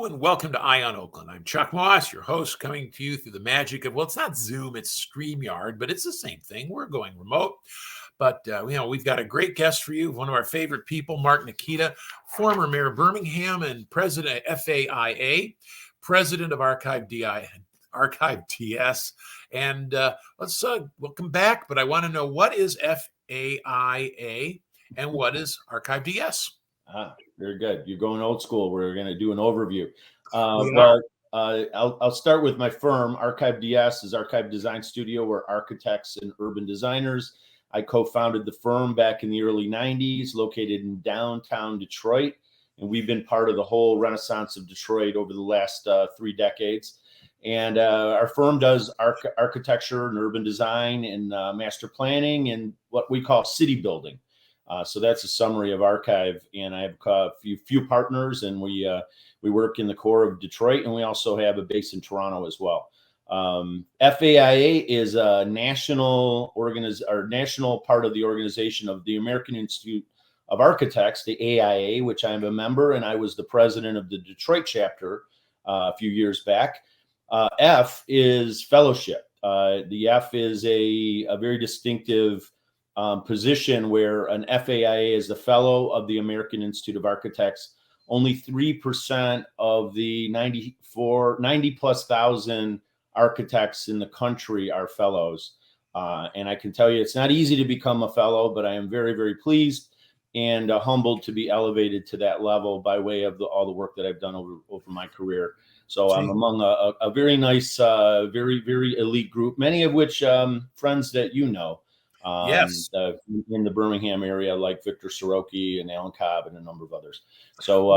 and welcome to Eye on Oakland. I'm Chuck Moss, your host, coming to you through the magic of, well, it's not Zoom, it's StreamYard, but it's the same thing. We're going remote. But, we've got a great guest for you, one of our favorite people, Mark Nickita, former mayor of Birmingham and president of FAIA, president of Archive DS. And let's welcome back. But I want to know, what is FAIA and what is Archive DS? Very good. You're going old school. We're going to do an overview. I'll start with my firm. Archive DS is Archive Design Studio. We're architects and urban designers. I co-founded the firm back in the early 90s, located in downtown Detroit. And we've been part of the whole renaissance of Detroit over the last 3 decades. And our firm does architecture and urban design and master planning and what we call city building. So that's a summary of Archive, and I have a few partners, and we work in the core of Detroit, and we also have a base in Toronto as well. FAIA is a national part of the organization of the American Institute of Architects, the AIA, which I'm a member, and I was the president of the Detroit chapter a few years back. F is fellowship. The F is a very distinctive position where an FAIA is the fellow of the American Institute of Architects. Only 3% of the 90 plus thousand architects in the country are fellows. And I can tell you, it's not easy to become a fellow, but I am very, very pleased and humbled to be elevated to that level by way of all the work that I've done over my career. So I'm among a very nice, very, very elite group, many of which friends that you know. Yes. In the Birmingham area, like Victor Soroki and Alan Cobb and a number of others. So,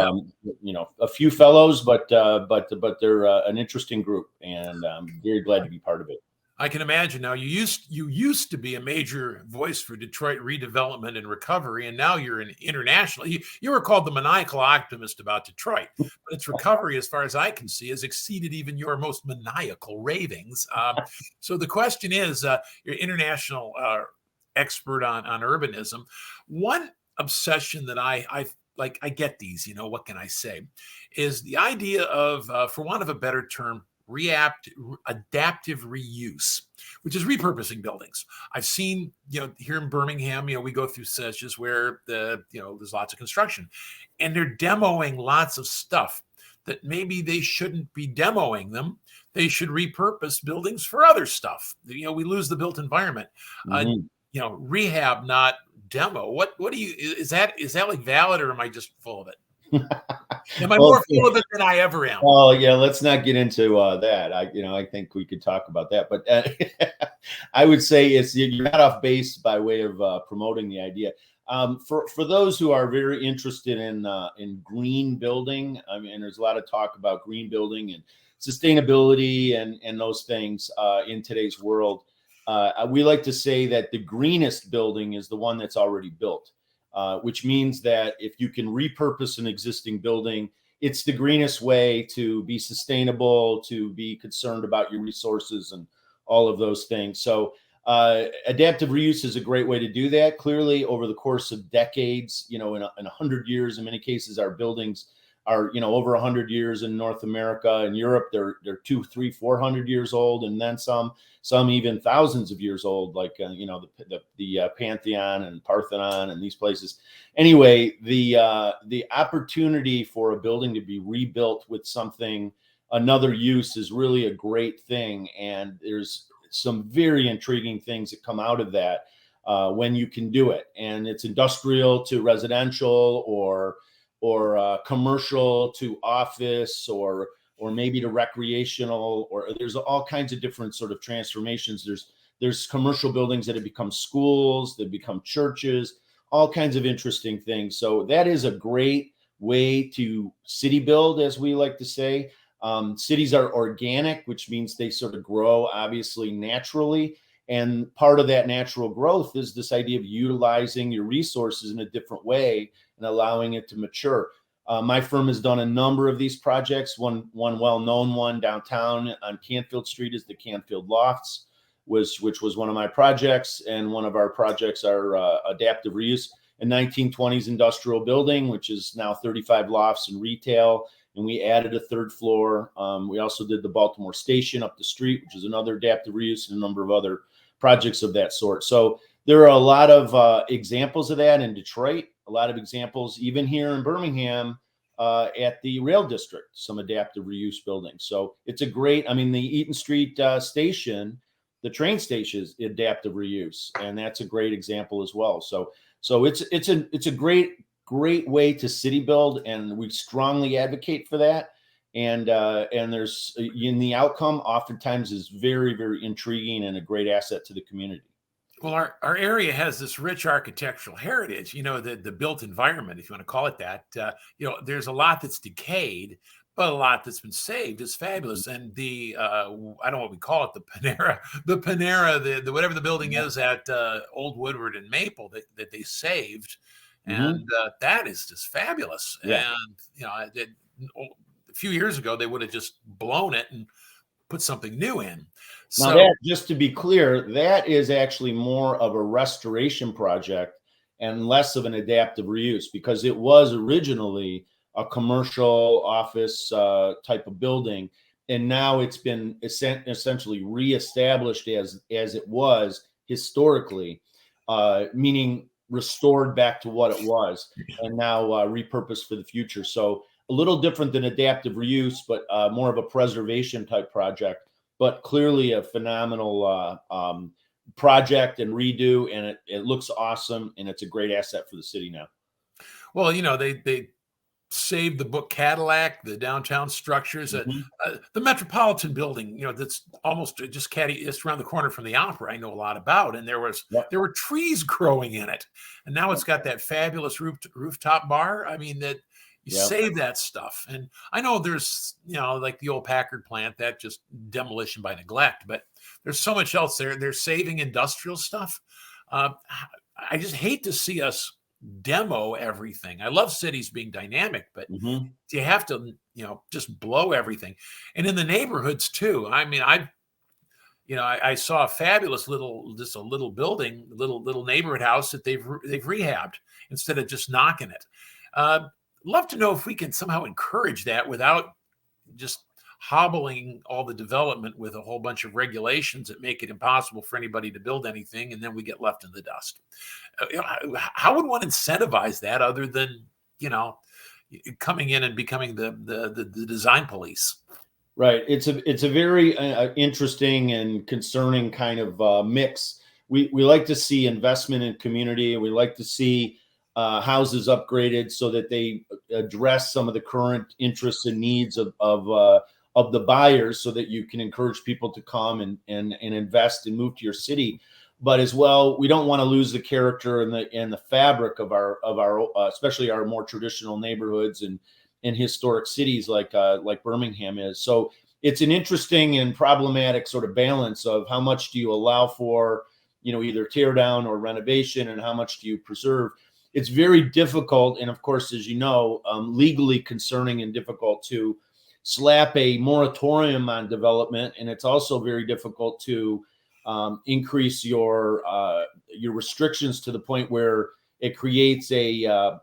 a few fellows, but they're an interesting group, and I'm very glad to be part of it. I can imagine. Now, you used to be a major voice for Detroit redevelopment and recovery, and now you're an international. You were called the maniacal optimist about Detroit, but its recovery, as far as I can see, has exceeded even your most maniacal ravings. So the question is, you're international expert on urbanism. One obsession that I like, I get these, what can I say, is the idea of, for want of a better term, adaptive reuse, which is repurposing buildings. I've seen, here in Birmingham, we go through sessions where there's lots of construction, and they're demoing lots of stuff that maybe they shouldn't be demoing them. They should repurpose buildings for other stuff. We lose the built environment. Rehab, not demo. What do you, is that like valid, or am I just full of it? Am I more full of it than I ever am? Oh yeah, let's not get into that. I think we could talk about that, but I would say you're not off base by way of promoting the idea. For those who are very interested in green building, I mean, there's a lot of talk about green building and sustainability and those things in today's world. We like to say that the greenest building is the one that's already built. Which means that if you can repurpose an existing building, it's the greenest way to be sustainable, to be concerned about your resources and all of those things. So adaptive reuse is a great way to do that. Clearly, over the course of decades, in 100 years, in many cases, our buildings are, over 100 years in North America and Europe. They're 200, 300, 400 years old, and then some even thousands of years old, like the Pantheon and Parthenon and these places. Anyway, the opportunity for a building to be rebuilt with another use is really a great thing, and there's some very intriguing things that come out of that when you can do it. And it's industrial to residential, or commercial to office, or maybe to recreational, or there's all kinds of different sort of transformations. There's commercial buildings that have become schools, that become churches, all kinds of interesting things. So that is a great way to city build, as we like to say. Cities are organic, which means they sort of grow, obviously, naturally. And part of that natural growth is this idea of utilizing your resources in a different way and allowing it to mature. My firm has done a number of these projects. One well-known one downtown on Canfield Street is the Canfield Lofts, which was one of my projects. And one of our projects are adaptive reuse, a 1920s industrial building, which is now 35 lofts and retail. and we added a third floor. We also did the Baltimore Station up the street, which is another adaptive reuse, and a number of other projects of that sort. So there are a lot of examples of that in Detroit, a lot of examples even here in Birmingham at the rail district, some adaptive reuse buildings. So it's a great, I mean, the Eaton Street station, the train station is adaptive reuse, and that's a great example as well. So it's a great way to city build, and we strongly advocate for that. And there's in the outcome oftentimes is very, very intriguing and a great asset to the community. Well, our area has this rich architectural heritage, the built environment, if you want to call it that. There's a lot that's decayed, but a lot that's been saved is fabulous. And the I don't know what we call it, the Panera, the whatever the building is at Old Woodward and Maple that they saved, and that is just fabulous. Yeah. And a few years ago they would have just blown it and put something new in. Now, that, just to be clear, that is actually more of a restoration project and less of an adaptive reuse, because it was originally a commercial office type of building, and now it's been essentially reestablished as it was historically, meaning restored back to what it was, and now repurposed for the future. So a little different than adaptive reuse, but more of a preservation type project, but clearly a phenomenal project and redo, and it looks awesome, and it's a great asset for the city now. Well, they saved the book Cadillac, the downtown structures, the Metropolitan building, that's almost just around the corner from the Opera. I know a lot about, and there were trees growing in it, and now it's got that fabulous rooftop bar. I mean, that you save that stuff. And I know there's like the old Packard plant, that just demolition by neglect, but there's so much else there. They're saving industrial stuff. I just hate to see us demo everything. I love cities being dynamic, but you have to, just blow everything. And in the neighborhoods too. I mean, I saw a fabulous little building, little neighborhood house that they've rehabbed instead of just knocking it. Love to know if we can somehow encourage that without just hobbling all the development with a whole bunch of regulations that make it impossible for anybody to build anything, and then we get left in the dust. How would one incentivize that other than coming in and becoming the design police? Right. It's a very interesting and concerning kind of mix. We like to see investment in community. We like to see houses upgraded so that they address some of the current interests and needs of the buyers, so that you can encourage people to come and invest and move to your city. But as well, we don't want to lose the character and the fabric of our especially our more traditional neighborhoods and historic cities like Birmingham is. So it's an interesting and problematic sort of balance of how much do you allow for, either tear down or renovation, and how much do you preserve. It's very difficult, and of course, as you know, legally concerning and difficult to slap a moratorium on development, and it's also very difficult to increase your restrictions to the point where it creates a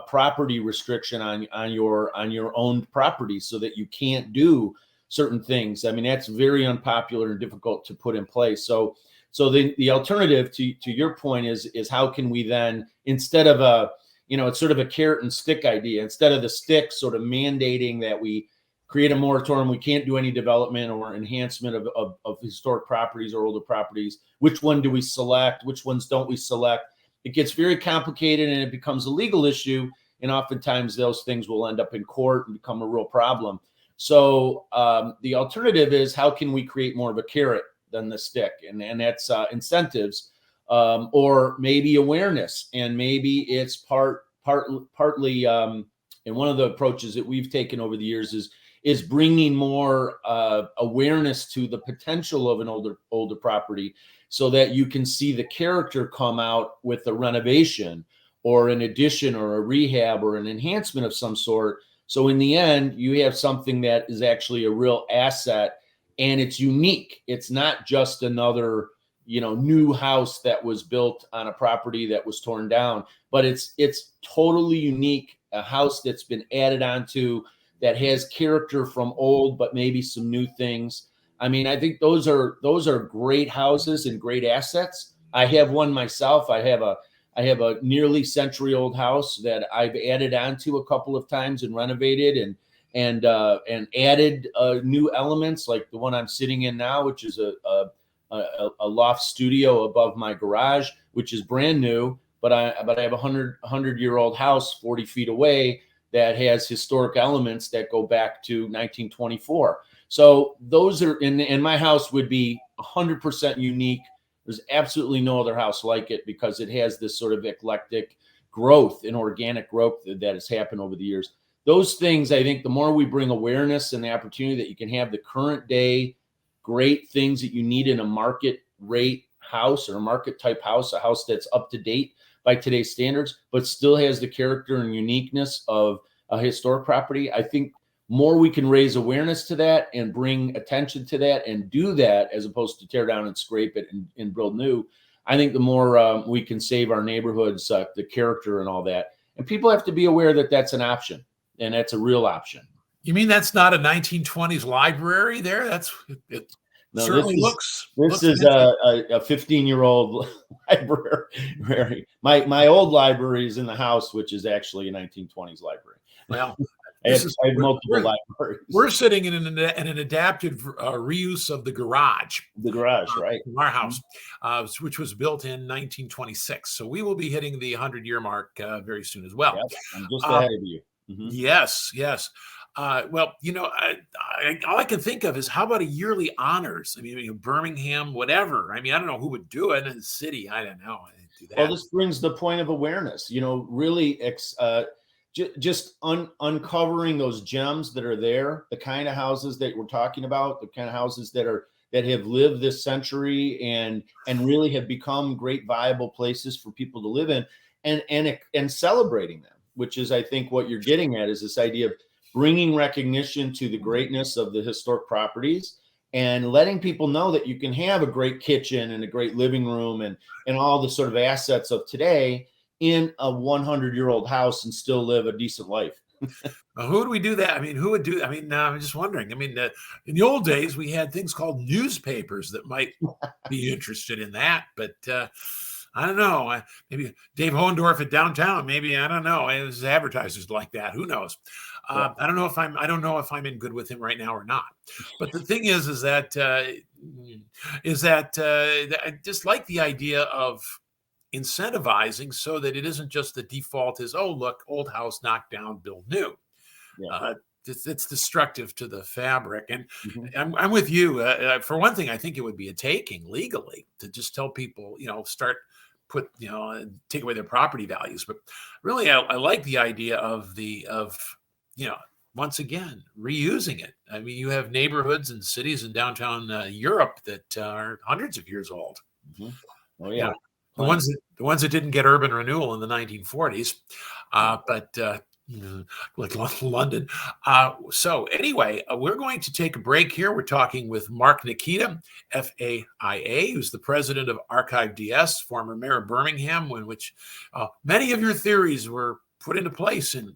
property restriction on your own property, so that you can't do certain things. I mean, that's very unpopular and difficult to put in place. So the alternative to your point is how can we then, instead of it's sort of a carrot and stick idea, instead of the stick sort of mandating that we create a moratorium, we can't do any development or enhancement of historic properties or older properties. Which one do we select? Which ones don't we select? It gets very complicated, and it becomes a legal issue. And oftentimes those things will end up in court and become a real problem. So the alternative is, how can we create more of a carrot than the stick? And that's incentives, or maybe awareness. And maybe it's partly, and one of the approaches that we've taken over the years is bringing more awareness to the potential of an older property, so that you can see the character come out with a renovation or an addition or a rehab or an enhancement of some sort. So in the end, you have something that is actually a real asset, and it's unique. It's not just another, new house that was built on a property that was torn down, but it's totally unique, a house that's been added onto that has character from old, but maybe some new things. I mean, I think those are great houses and great assets. I have one myself. I have a nearly century-old house that I've added onto a couple of times and renovated and added new elements, like the one I'm sitting in now, which is a loft studio above my garage, which is brand new. But I have a 100-year-old house 40 feet away that has historic elements that go back to 1924. So those are in my house would be 100% unique. There's absolutely no other house like it because it has this sort of eclectic growth and organic growth that has happened over the years. Those things, I think the more we bring awareness and the opportunity that you can have the current day great things that you need in a market rate house or a market type house, a house that's up to date by today's standards, but still has the character and uniqueness of a historic property. I think more we can raise awareness to that and bring attention to that and do that as opposed to tear down and scrape it and build new. I think the more we can save our neighborhoods, the character and all that. And people have to be aware that that's an option and that's a real option. You mean that's not a 1920s library there? It no, certainly this is a 15-year-old library. My old library is in the house, which is actually a 1920s library. Well, I have multiple libraries. We're sitting in an adapted reuse of the garage. The garage, right? From our house, which was built in 1926. So we will be hitting the 100-year mark very soon as well. Yep, I'm just ahead of you. Mm-hmm. Yes. Well, all I can think of is how about a yearly honors? I mean, Birmingham, whatever. I mean, I don't know who would do it in the city. I don't know. I didn't do that. Well, this brings the point of awareness. Really, just uncovering those gems that are there. The kind of houses that we're talking about, the kind of houses that have lived this century and really have become great, viable places for people to live in, and celebrating them. Which is, I think, what you're getting at is this idea of bringing recognition to the greatness of the historic properties and letting people know that you can have a great kitchen and a great living room and all the sort of assets of today in a 100-year-old house and still live a decent life. Who would we do that? I mean, who would do? I mean, I'm just wondering. I mean, in the old days, we had things called newspapers that might be interested in that, but I don't know. Maybe Dave Hohendorf at downtown. Maybe, I don't know. There's advertisers like that. Who knows? I don't know if I'm in good with him right now or not. But the thing is that I just like the idea of incentivizing so that it isn't just the default is, oh, look, old house, knock down, build new. Yeah. It's destructive to the fabric. And I'm with you. For one thing, I think it would be a taking legally to just tell people, take away their property values. But really, I like the idea of once again, reusing it. I mean, you have neighborhoods and cities in downtown Europe that are hundreds of years old. Mm-hmm. Oh, yeah. The ones that didn't get urban renewal in the 1940s, but like London. So anyway, we're going to take a break here. We're talking with Mark Nickita, FAIA, who's the president of Archive DS, former mayor of Birmingham, in which many of your theories were put into place in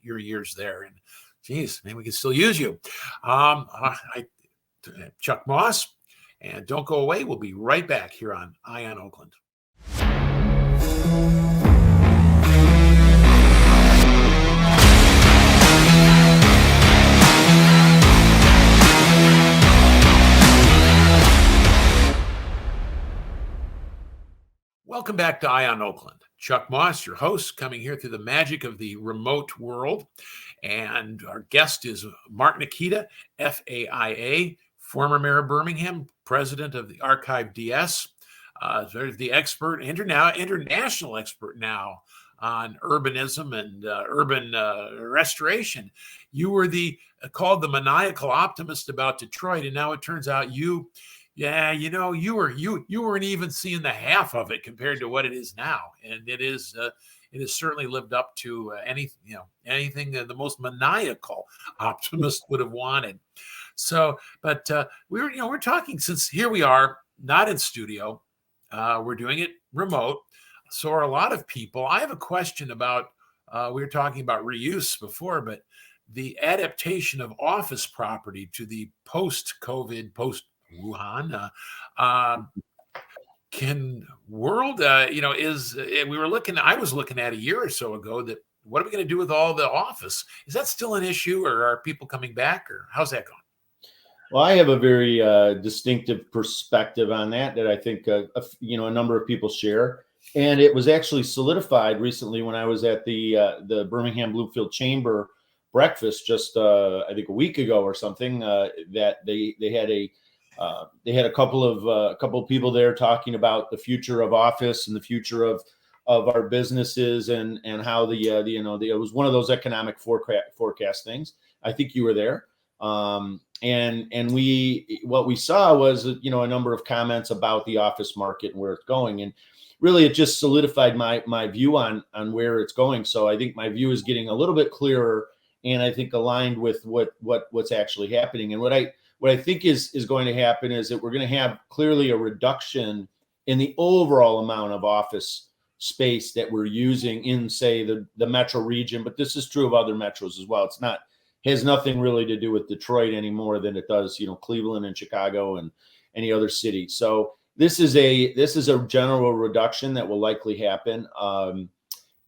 your years there. And geez, maybe we can still use you. Chuck Moss, and don't go away. We'll be right back here on Eye on Oakland. Welcome back to Eye on Oakland. Chuck Moss, your host, coming here through the magic of the remote world. And our guest is Mark Nickita, FAIA, former mayor of Birmingham, president of the Archive DS. The expert, international expert now on urbanism and urban restoration. You were called the maniacal optimist about Detroit, and now it turns out you weren't even seeing the half of it compared to what it is now, and it has certainly lived up to anything the most maniacal optimist would have wanted. So, but we're talking, since here we are not in studio, we're doing it remote. So are a lot of people. I have a question about. We were talking about reuse before, but the adaptation of office property to the post-COVID, post-Wuhan can world, I was looking at a year or so ago that what are we going to do with all the office? Is that still an issue, or are people coming back, or how's that going? Well, I have a very distinctive perspective on that I think a number of people share, and it was actually solidified recently when I was at the Birmingham Bloomfield Chamber breakfast just I think a week ago or something. That they had a couple of people there talking about the future of office and the future of our businesses and how it was one of those economic forecast things. I think you were there. And what we saw was, a number of comments about the office market and where it's going. And really it just solidified my view on where it's going. So I think my view is getting a little bit clearer, and I think aligned with what's actually happening. And what I think is going to happen is that we're going to have clearly a reduction in the overall amount of office space that we're using in, say, the metro region, but this is true of other metros as well. Has nothing really to do with Detroit any more than it does, Cleveland and Chicago and any other city. So this is a general reduction that will likely happen,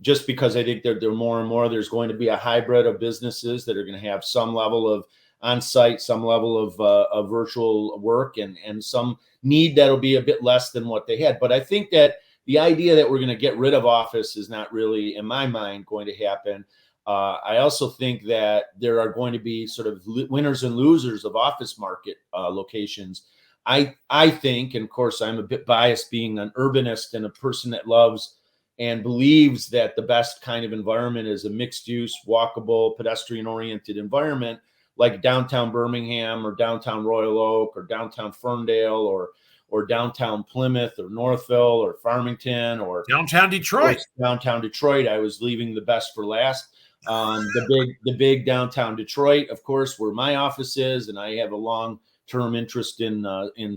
just because I think there more and more there's going to be a hybrid of businesses that are going to have some level of on-site, some level of virtual work, and some need that'll be a bit less than what they had. But I think that the idea that we're going to get rid of office is not really, in my mind, going to happen. I also think that there are going to be sort of winners and losers of office market locations. I think, and of course I'm a bit biased being an urbanist and a person that loves and believes that the best kind of environment is a mixed use, walkable, pedestrian oriented environment like downtown Birmingham or downtown Royal Oak or downtown Ferndale or downtown Plymouth or Northville or Farmington or downtown Detroit. Downtown Detroit. I was leaving the best for last. The big downtown Detroit, of course, where my office is, and I have a long-term interest in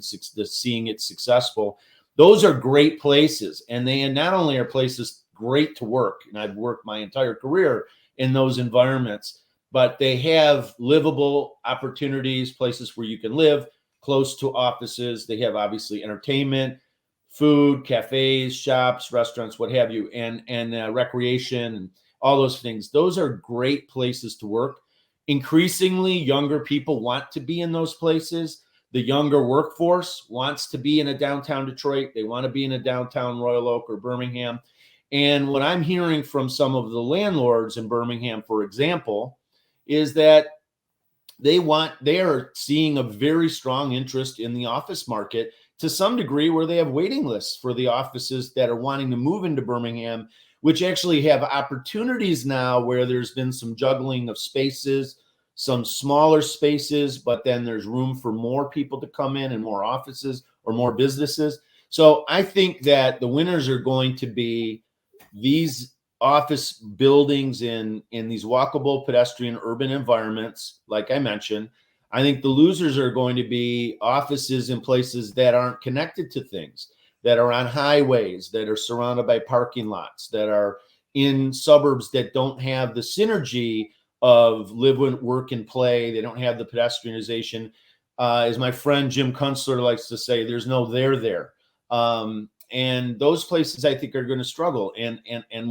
seeing it successful. Those are great places, and they not only are places great to work, and I've worked my entire career in those environments, but they have livable opportunities, places where you can live close to offices. They have obviously entertainment, food, cafes, shops, restaurants, what have you, and recreation and all those things. Those are great places to work. Increasingly, younger people want to be in those places. The younger workforce wants to be in a downtown Detroit. They want to be in a downtown Royal Oak or Birmingham. And what I'm hearing from some of the landlords in Birmingham, for example, is that they are seeing a very strong interest in the office market to some degree, where they have waiting lists for the offices that are wanting to move into Birmingham, which actually have opportunities now where there's been some juggling of spaces, some smaller spaces, but then there's room for more people to come in and more offices or more businesses. So I think that the winners are going to be these office buildings in these walkable, pedestrian, urban environments, like I mentioned. I think the losers are going to be offices in places that aren't connected to things, that are on highways, that are surrounded by parking lots, that are in suburbs that don't have the synergy of live, work, and play. They don't have the pedestrianization. As my friend Jim Kunstler likes to say, there's no there. And those places I think are going to struggle. And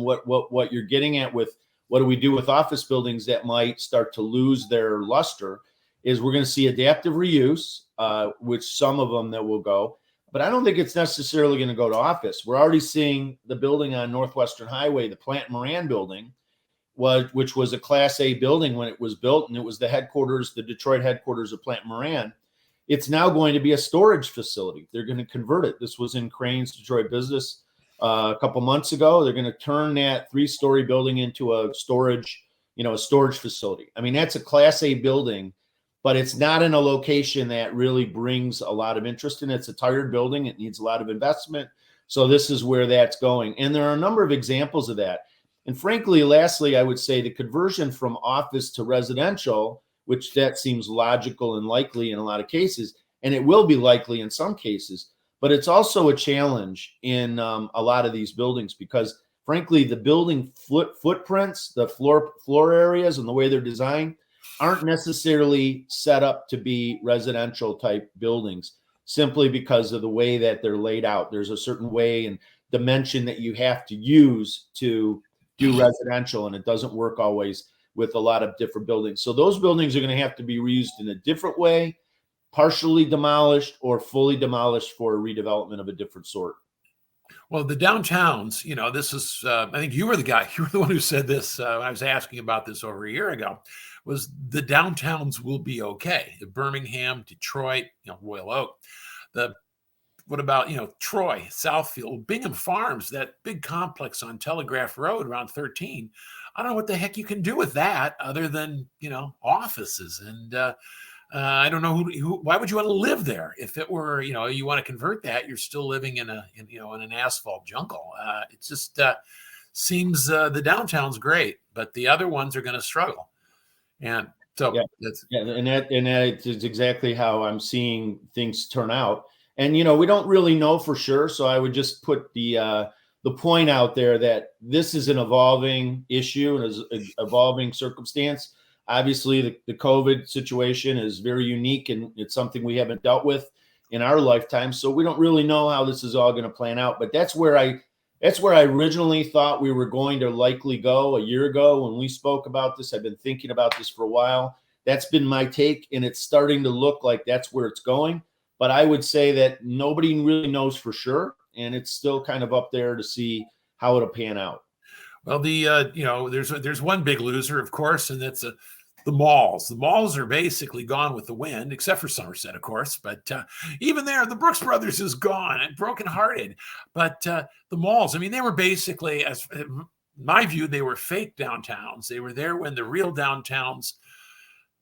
what you're getting at with what do we do with office buildings that might start to lose their luster is we're going to see adaptive reuse, which some of them that will go. But I don't think it's necessarily going to go to office. We're already seeing the building on Northwestern Highway, the Plant Moran building, which was a Class A building when it was built, and it was the Detroit headquarters of Plant Moran. It's now going to be a storage facility. They're going to convert it. This was in Crane's Detroit Business a couple months ago. They're going to turn that 3-story building into a storage facility. I mean, that's a Class A building, but it's not in a location that really brings a lot of interest in it. It's a tired building. It needs a lot of investment. So this is where that's going. And there are a number of examples of that. And frankly, lastly, I would say the conversion from office to residential, which that seems logical and likely in a lot of cases, and it will be likely in some cases, but it's also a challenge in a lot of these buildings because, frankly, the building footprints, the floor areas and the way they're designed aren't necessarily set up to be residential type buildings, simply because of the way that they're laid out. There's a certain way and dimension that you have to use to do residential, and it doesn't work always with a lot of different buildings. So those buildings are going to have to be reused in a different way, partially demolished or fully demolished for a redevelopment of a different sort. Well, the downtowns, this is, I think you were the one who said this. I was asking about this over a year ago, was the downtowns will be okay. The Birmingham, Detroit, Royal Oak, what about, Troy, Southfield, Bingham Farms, that big complex on Telegraph Road around 13. I don't know what the heck you can do with that other than, offices. And I don't know why would you want to live there? If it were, you want to convert that, you're still living in an asphalt jungle. It just seems the downtown's great, but the other ones are going to struggle. And so and that is exactly how I'm seeing things turn out. And, we don't really know for sure. So I would just put the point out there that this is an evolving issue and is an evolving circumstance. Obviously, the COVID situation is very unique, and it's something we haven't dealt with in our lifetime. So we don't really know how this is all going to plan out. But that's where I originally thought we were going to likely go a year ago when we spoke about this. I've been thinking about this for a while. That's been my take, and it's starting to look like that's where it's going. But I would say that nobody really knows for sure, and it's still kind of up there to see how it'll pan out. Well, there's one big loser, of course, and that's the malls. The malls are basically gone with the wind, except for Somerset, of course. But even there, the Brooks Brothers is gone and brokenhearted. But the malls, they were basically, as in my view, they were fake downtowns. They were there when the real downtowns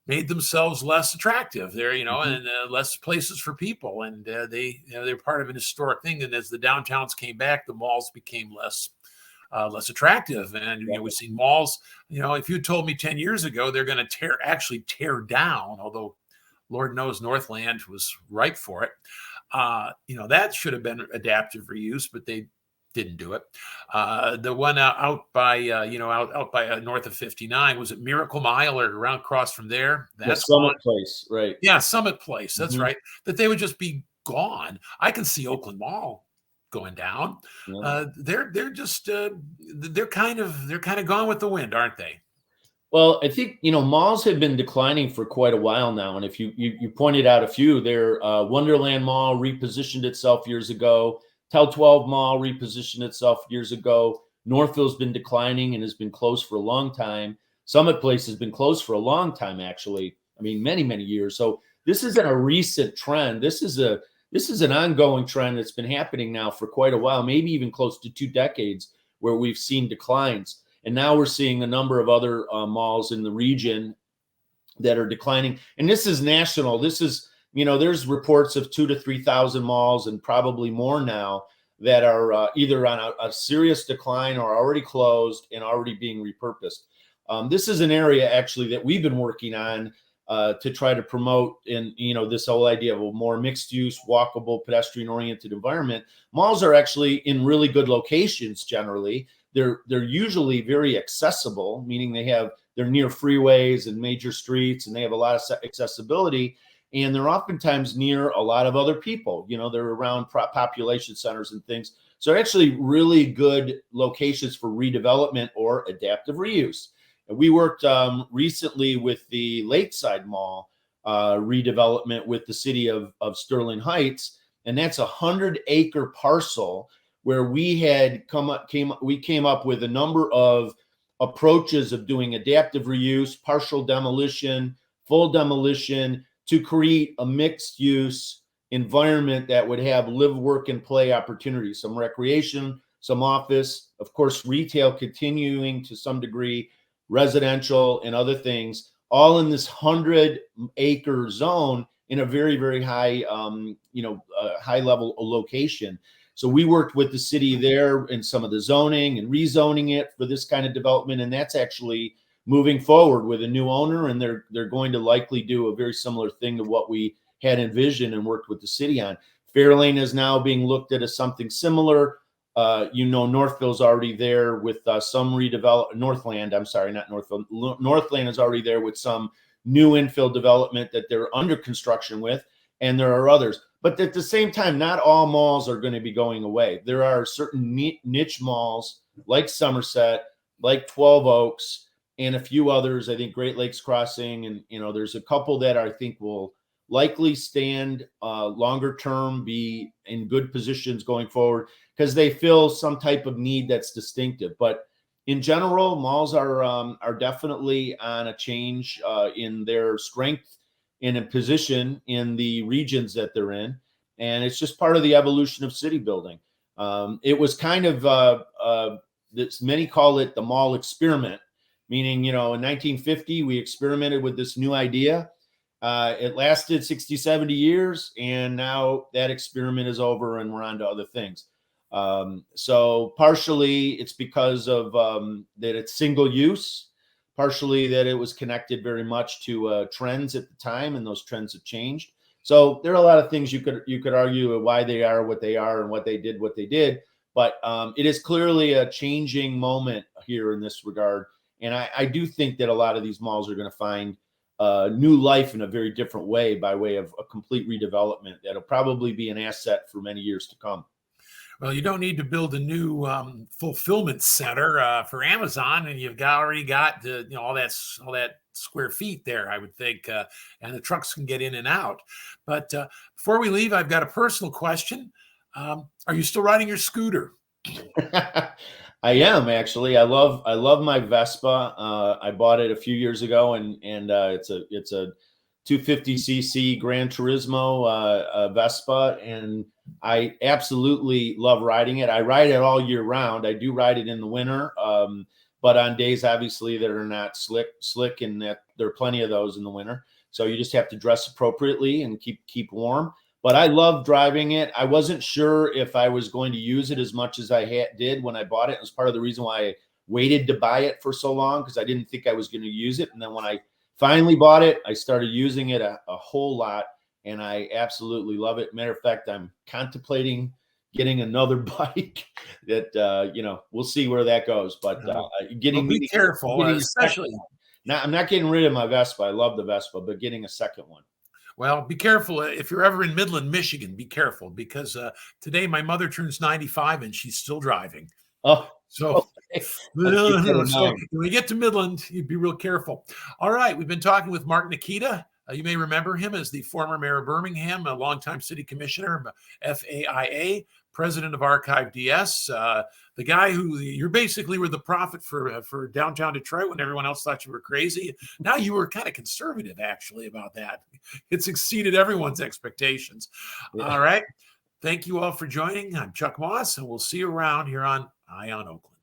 made themselves less attractive there, and less places for people. And they're part of an historic thing. And as the downtowns came back, the malls became less attractive. And we've seen malls. If you told me 10 years ago they're going to tear down, although Lord knows Northland was ripe for it. That should have been adaptive reuse, but they didn't do it. The one out by north of 59, was it Miracle Mile or around across from there? That's Summit Place, right? Yeah, Summit Place. That's right. That they would just be gone. I can see Oakland Mall going down. Yeah. They're kind of gone with the wind, aren't they? Well, I think malls have been declining for quite a while now, and if you pointed out a few, their Wonderland Mall repositioned itself years ago. Tel 12 Mall repositioned itself years ago. Northville's been declining and has been closed for a long time. Summit Place has been closed for a long time, actually. Many, many years. So this isn't a recent trend. This is an ongoing trend that's been happening now for quite a while, maybe even close to 2 decades, where we've seen declines. And now we're seeing a number of other malls in the region that are declining. And this is national. This is, there's reports of 2,000 to 3,000 malls and probably more now that are either on a serious decline or already closed and already being repurposed. This is an area actually that we've been working on to try to promote in, this whole idea of a more mixed use, walkable, pedestrian oriented environment. Malls are actually in really good locations. Generally, they're usually very accessible, meaning they're near freeways and major streets, and they have a lot of accessibility. And they're oftentimes near a lot of other people. They're around population centers and things. So they're actually really good locations for redevelopment or adaptive reuse. And we worked recently with the Lakeside Mall redevelopment with the city of Sterling Heights. And that's a 100-acre parcel where we came up with a number of approaches of doing adaptive reuse, partial demolition, full demolition, to create a mixed use environment that would have live, work, and play opportunities, some recreation, some office, of course, retail continuing to some degree, residential and other things, all in this 100-acre zone in a very, very high, high level location. So we worked with the city there in some of the zoning and rezoning it for this kind of development. And that's actually moving forward with a new owner, and they're going to likely do a very similar thing to what we had envisioned and worked with the city on. Fairlane is now being looked at as something similar. Northville's already there with some redevelop. Northland, I'm sorry, not Northville. Northland is already there with some new infill development that they're under construction with, and there are others. But at the same time, not all malls are going to be going away. There are certain niche malls like Somerset, like 12 Oaks, and a few others. I think Great Lakes Crossing, and there's a couple that I think will likely stand longer term, be in good positions going forward because they fill some type of need that's distinctive. But in general, malls are definitely on a change in their strength and a position in the regions that they're in, and it's just part of the evolution of city building. It was kind of many call it the mall experiment, meaning in 1950 we experimented with this new idea. It lasted 60, 70 years, and now that experiment is over and we're on to other things. So partially it's because of that it's single use, partially that it was connected very much to trends at the time, and those trends have changed. So there are a lot of things you could argue why they are what they are and what they did. But it is clearly a changing moment here in this regard. And I do think that a lot of these malls are going to find new life in a very different way by way of a complete redevelopment that'll probably be an asset for many years to come. Well, you don't need to build a new fulfillment center for Amazon, and you've already got all that square feet there, I would think, and the trucks can get in and out. But before we leave, I've got a personal question. Are you still riding your scooter? I am actually. I love my Vespa. I bought it a few years ago, and it's a 250cc Gran Turismo Vespa, and I absolutely love riding it. I ride it all year round. I do ride it in the winter, but on days obviously that are not slick, and that there are plenty of those in the winter. So you just have to dress appropriately and keep warm. But I love driving it. I wasn't sure if I was going to use it as much as I did when I bought it. It was part of the reason why I waited to buy it for so long, because I didn't think I was going to use it. And then when I finally bought it, I started using it a whole lot, and I absolutely love it. Matter of fact, I'm contemplating getting another bike that, we'll see where that goes. But be careful, especially. Now, I'm not getting rid of my Vespa. I love the Vespa, but getting a second one. Well, be careful. If you're ever in Midland, Michigan, be careful, because today my mother turns 95 and she's still driving. Oh, so, okay. So when we get to Midland, you'd be real careful. All right. We've been talking with Mark Nickita. You may remember him as the former mayor of Birmingham, a longtime city commissioner, FAIA, president of Archive DS, the guy who you basically were the prophet for downtown Detroit when everyone else thought you were crazy. Now you were kind of conservative, actually, about that. It's exceeded everyone's expectations. Yeah. All right. Thank you all for joining. I'm Chuck Moss, and we'll see you around here on Eye on Oakland.